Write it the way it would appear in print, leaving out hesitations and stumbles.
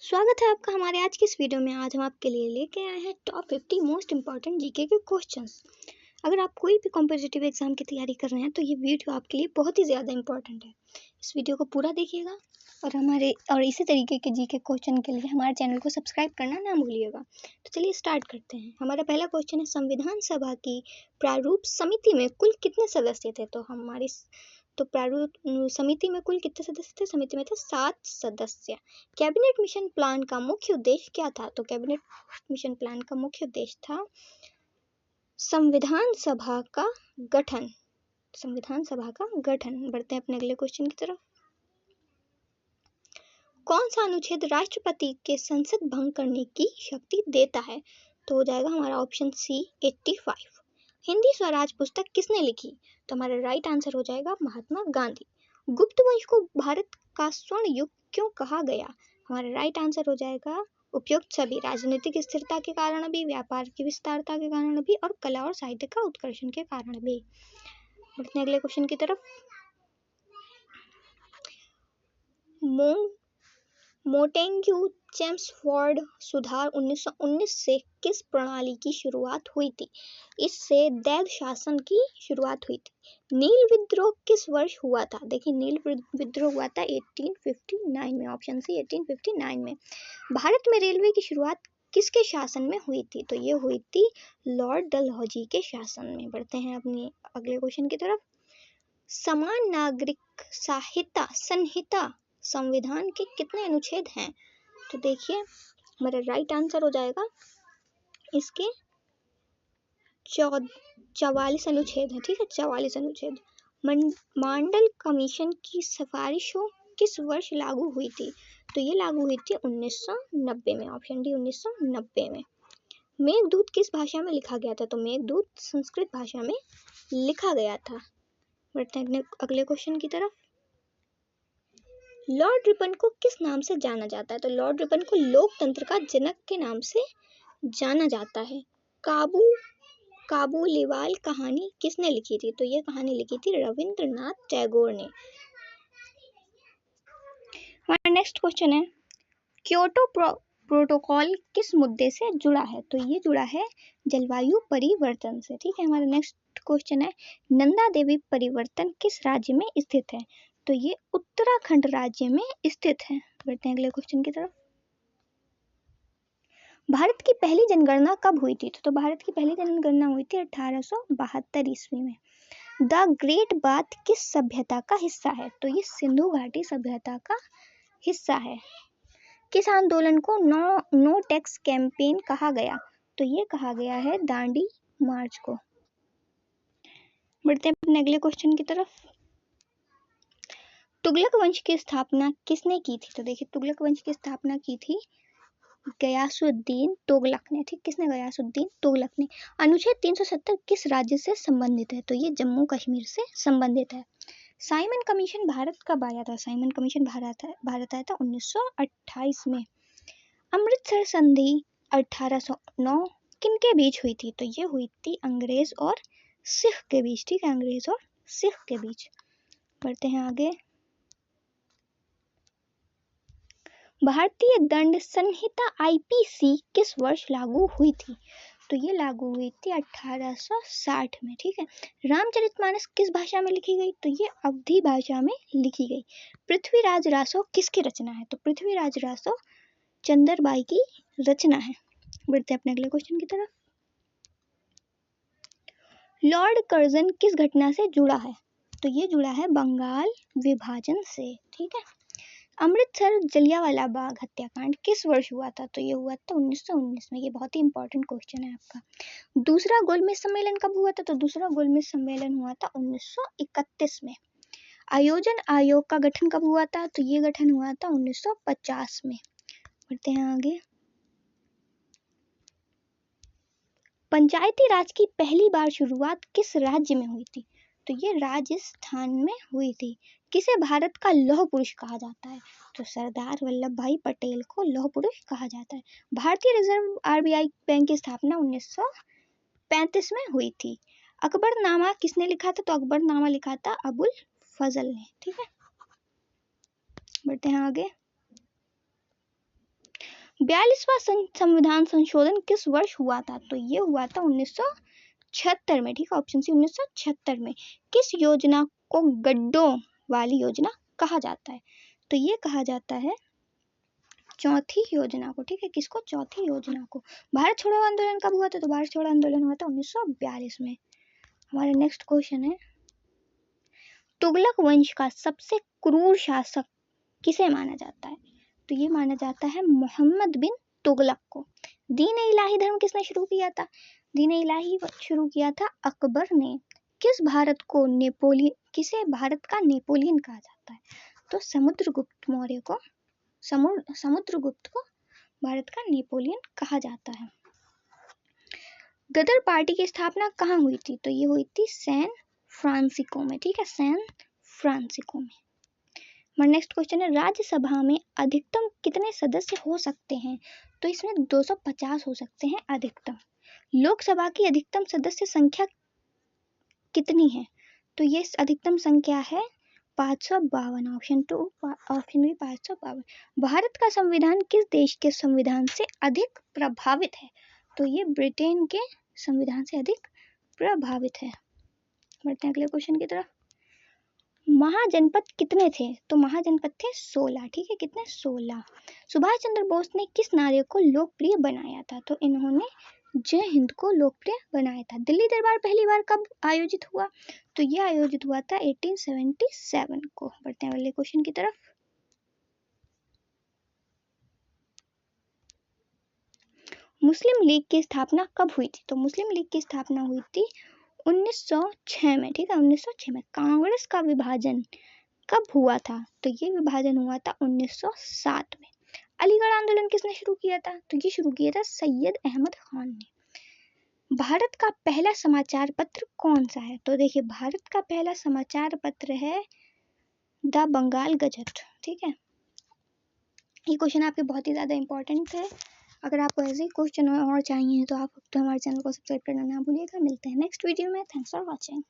स्वागत है आपका हमारे आज की इस वीडियो में। आज हम आपके लिए लेके आए हैं टॉप 50 मोस्ट इंपॉर्टेंट जीके के क्वेश्चंस। अगर आप कोई भी कॉम्पिटिटिव एग्जाम की तैयारी कर रहे हैं तो ये वीडियो आपके लिए बहुत ही ज़्यादा इंपॉर्टेंट है। इस वीडियो को पूरा देखिएगा और इसी तरीके के जीके क्वेश्चन के लिए हमारे चैनल को सब्सक्राइब करना ना भूलिएगा। तो चलिए स्टार्ट करते हैं। हमारा पहला क्वेश्चन है, संविधान सभा की प्रारूप समिति में कुल कितने सदस्य थे? तो प्रारूप समिति में कुल कितने सदस्य थे? समिति में थे 7 सदस्य। कैबिनेट मिशन प्लान का मुख्य उद्देश्य क्या था? तो कैबिनेट मिशन प्लान का मुख्य उद्देश्य था संविधान सभा का गठन। संविधान सभा का गठन। बढ़ते हैं अपने अगले क्वेश्चन की तरफ। कौन सा अनुच्छेद राष्ट्रपति के संसद भंग करने की शक्ति देता है? तो हो जाएगा हमारा ऑप्शन सी 85। हिंदी स्वराज पुस्तक किसने लिखी? तो हमारा राइट आंसर हो जाएगा महात्मा गांधी। गुप्त वंश को भारत का स्वर्ण युग क्यों कहा गया? हमारा राइट आंसर हो जाएगा उपयुक्त सभी, राजनीतिक स्थिरता के कारण भी, व्यापार की विस्तारता के कारण भी और कला और साहित्य का उत्कर्षण के कारण भी। बढ़ते हैं अगले क्वेश्चन की तरफ। मोंटेग्यू चेम्सफोर्ड सुधार 1919 से किस प्रणाली की शुरुआत हुई थी? इससे दैव शासन की शुरुआत हुई थी। नील विद्रोह किस वर्ष हुआ था? देखिए, नील विद्रोह हुआ था 1859 में। ऑप्शन सी 1859 में। भारत में रेलवे की शुरुआत किसके शासन में हुई थी? तो ये हुई थी लॉर्ड डलहौजी के शासन में। बढ़ते हैं अपने अगले क्वेश्चन की तरफ। समान नागरिक संहिता संविधान के कितने अनुच्छेद हैं? तो देखिए, हमारा राइट आंसर हो जाएगा इसके 44 अनुच्छेद है। ठीक है, 44 अनुच्छेद। मंडल कमीशन की सिफारिशों किस वर्ष लागू हुई थी? तो ये लागू हुई थी 1990 में। ऑप्शन डी 1990 में। मेघदूत किस भाषा में लिखा गया था? तो मेघदूत संस्कृत भाषा में लिखा गया था। बढ़ते हैं अगले क्वेश्चन की तरफ। लॉर्ड रिपन को किस नाम से जाना जाता है? तो लॉर्ड रिपन को लोकतंत्र का जनक के नाम से जाना जाता है। काबूलीवाल कहानी किसने लिखी थी? तो ये कहानी लिखी थी रविंद्रनाथ टैगोर ने। हमारा नेक्स्ट क्वेश्चन है, क्योटो प्रोटोकॉल किस मुद्दे से जुड़ा है? तो ये जुड़ा है जलवायु परिवर्तन से। ठीक है, हमारा नेक्स्ट क्वेश्चन है, नंदा देवी परिवर्तन किस राज्य में स्थित है? तो ये उत्तराखंड राज्य में स्थित है। बढ़ते हैं अगले क्वेश्चन की तरफ। भारत की पहली जनगणना कब हुई थी? तो भारत की पहली जनगणना हुई थी 1872 ईस्वी में। द ग्रेट बाथ किस सभ्यता का हिस्सा है? तो ये सिंधु घाटी सभ्यता का हिस्सा है। किस आंदोलन को नो टैक्स कैंपेन कहा गया? तो ये कहा गया है दांडी मार्च को। बढ़ते हैं अपने अगले क्वेश्चन की तरफ। तुगलक वंश की स्थापना किसने की थी? तो देखिए, तुगलक वंश की स्थापना की थी गयासुद्दीन तुगलक ने। ठीक, किसने? गयासुद्दीन तुगलक ने। अनुच्छेद 370 किस राज्य से संबंधित है? तो ये जम्मू कश्मीर से संबंधित है। साइमन कमीशन भारत कब आया था? साइमन कमीशन भारत आया था 1928 में। अमृतसर संधि 1809 किनके बीच हुई थी? तो ये हुई थी अंग्रेज और सिख के बीच। ठीक है, अंग्रेज और सिख के बीच। बढ़ते हैं आगे। भारतीय दंड संहिता आईपीसी किस वर्ष लागू हुई थी? तो ये लागू हुई थी 1860 में। ठीक है, रामचरितमानस किस भाषा में लिखी गई? तो ये अवधी भाषा में लिखी गई। पृथ्वीराज रासो किसकी रचना है? तो पृथ्वीराज रासो चंद्रबाई की रचना है। बढ़ते हैं अपने अगले क्वेश्चन की तरफ। लॉर्ड कर्जन किस घटना से जुड़ा है? तो ये जुड़ा है बंगाल विभाजन से। ठीक है, अमृतसर जलियांवाला बाग हत्याकांड किस वर्ष हुआ था? तो ये हुआ था 1919 में। ये बहुत ही इंपॉर्टेंट क्वेश्चन है आपका। दूसरा गोलमेज सम्मेलन कब हुआ था? तो दूसरा गोलमेज सम्मेलन हुआ था 1931 में। आयोजन आयोग का गठन कब हुआ था? तो ये गठन हुआ था 1950 में। बढ़ते हैं आगे। पंचायती राज की पहली बार शुरुआत किस राज्य में हुई थी? तो ये राजस्थान में हुई थी। किसे भारत का लौह पुरुष कहा जाता है? तो सरदार वल्लभ भाई पटेल को लौह पुरुष कहा जाता है। भारतीय रिजर्व आरबीआई बैंक की स्थापना 1935 में हुई थी। अकबरनामा किसने लिखा था? तो अकबरनामा लिखा था अबुल फजल ने। ठीक है, बढ़ते हैं आगे। 42वां संविधान संशोधन किस वर्ष हुआ था? तो ये हुआ था 1976 में। ठीक है, ऑप्शन सी 1976 में। किस योजना को गड्ढों वाली योजना कहा जाता है? तो ये कहा जाता है चौथी योजना को। ठीक है, किसको? चौथी योजना को। भारत छोड़ो आंदोलन कब हुआ था? तो भारत छोड़ो आंदोलन हुआ था 1942 में। हमारा नेक्स्ट क्वेश्चन है, तुगलक वंश का सबसे क्रूर शासक किसे माना जाता है? तो ये माना जाता है मोहम्मद बिन तुगलक को। दीन इलाही धर्म किसने शुरू किया था? दीन इलाही शुरू किया था अकबर ने। किस भारत को किसे भारत का नेपोलियन कहा जाता है? तो समुद्रगुप्त मौर्य को, समुद्रगुप्त को भारत का नेपोलियन कहा जाता है। गदर पार्टी की स्थापना कहाँ हुई थी? तो ये हुई थी सैन फ्रांसिस्को में। ठीक है, सैन फ्रांसिस्को में। हमारा नेक्स्ट क्वेश्चन है, राज्यसभा में अधिकतम कितने सदस्य हो सकते हैं? तो इसमें 250 हो सकते हैं अधिकतम। लोकसभा की अधिकतम सदस्य संख्या कितनी है? तो ये अधिकतम संख्या है 552। Option B 552। भारत का संविधान किस देश के संविधान से अधिक प्रभावित है? तो ये ब्रिटेन के संविधान से अधिक प्रभावित है। बढ़ते हैं अगले क्वेश्चन की तरफ। महाजनपद कितने थे? तो महाजनपद थे 16। ठीक है, कितने? 16। सुभाष चंद्र बोस ने किस नारे को लोकप्रिय बनाया था? तो इन्होंने जय हिंद को लोकप्रिय बनाया था। दिल्ली दरबार पहली बार कब आयोजित हुआ? तो यह आयोजित हुआ था 1877 को। बढ़ते हैं अगले क्वेश्चन की तरफ। मुस्लिम लीग की स्थापना कब हुई थी? तो मुस्लिम लीग की स्थापना हुई थी 1906 में। ठीक है, 1906 में। कांग्रेस का विभाजन कब हुआ था? तो ये विभाजन हुआ था 1907 में। अलीगढ़ आंदोलन किसने शुरू किया था? तो ये शुरू किया था सैयद अहमद खान ने। भारत का पहला समाचार पत्र कौन सा है? तो देखिए, भारत का पहला समाचार पत्र है द बंगाल गजट। ठीक है, ये क्वेश्चन आपके बहुत ही ज़्यादा इंपॉर्टेंट है। अगर आपको ऐसे ही क्वेश्चन और चाहिए तो आप हमारे चैनल को सब्सक्राइब करना ना भूलिएगा। मिलते हैं नेक्स्ट वीडियो में। Thanks for watching.